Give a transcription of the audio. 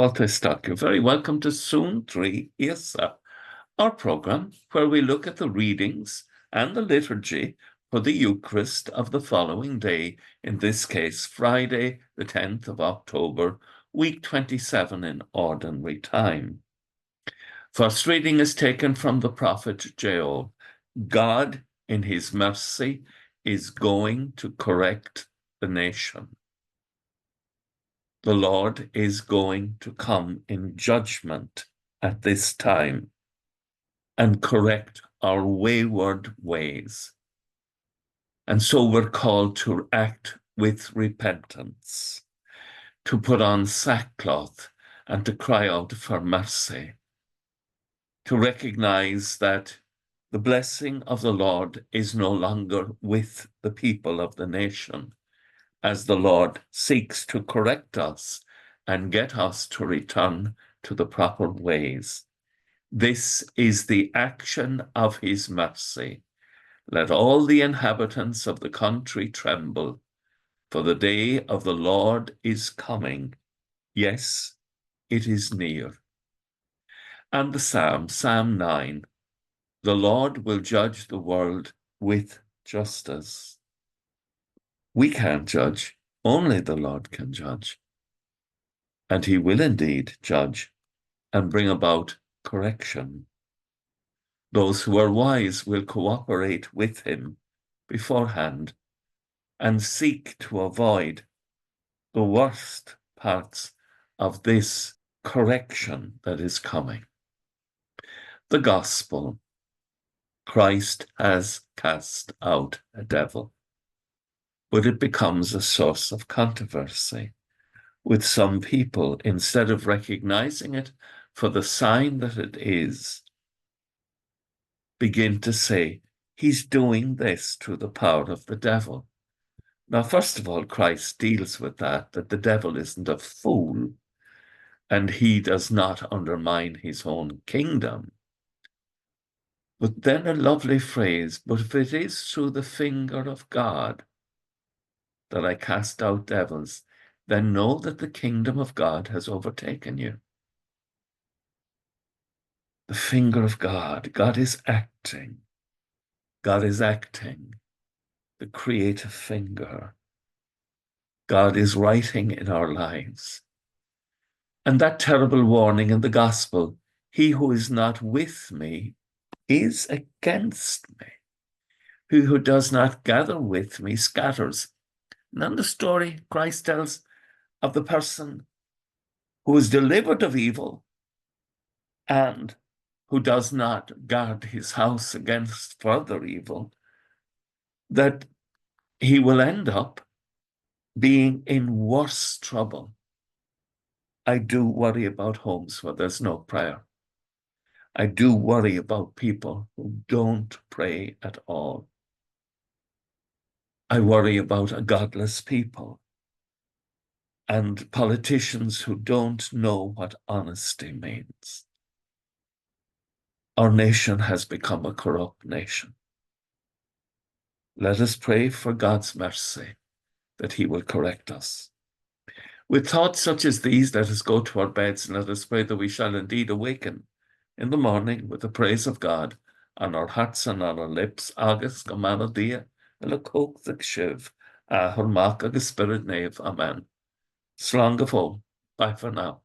Fáilte You're very welcome to Suantraí Íosa, our program where we look at the readings and the liturgy for the Eucharist of the following day, in this case, Friday, the 10th of October, week 27 in Ordinary Time. First reading is taken from the prophet Joel. God, in his mercy, is going to correct the nation. The Lord is going to come in judgment at this time and correct our wayward ways. And so we're called to act with repentance, to put on sackcloth and to cry out for mercy, to recognize that the blessing of the Lord is no longer with the people of the nation, as the Lord seeks to correct us and get us to return to the proper ways. This is the action of his mercy. Let all the inhabitants of the country tremble, for the day of the Lord is coming. Yes, it is near. And the Psalm, Psalm 9, the Lord will judge the world with justice. We can't judge, only the Lord can judge. And he will indeed judge and bring about correction. Those who are wise will cooperate with him beforehand and seek to avoid the worst parts of this correction that is coming. The Gospel. Christ has cast out a devil, but it becomes a source of controversy with some people. Instead of recognizing it for the sign that it is, begin to say, he's doing this through the power of the devil. Now, first of all, Christ deals with that the devil isn't a fool and he does not undermine his own kingdom. But then a lovely phrase, but if it is through the finger of God that I cast out devils, then know that the kingdom of God has overtaken you. The finger of God. God is acting. God is acting. The creative finger. God is writing in our lives. And that terrible warning in the gospel, he who is not with me is against me. He who does not gather with me scatters. And then the story Christ tells of the person who is delivered of evil and who does not guard his house against further evil, that he will end up being in worse trouble. I do worry about homes where there's no prayer. I do worry about people who don't pray at all. I worry about a godless people and politicians who don't know what honesty means. Our nation has become a corrupt nation. Let us pray for God's mercy, that he will correct us. With thoughts such as these, let us go to our beds and let us pray that we shall indeed awaken in the morning with the praise of God on our hearts and on our lips. Agus go mana dia, le cóg the shiv, a her mark agus spirit nave. Amen. Slán go fóg. Bye for now.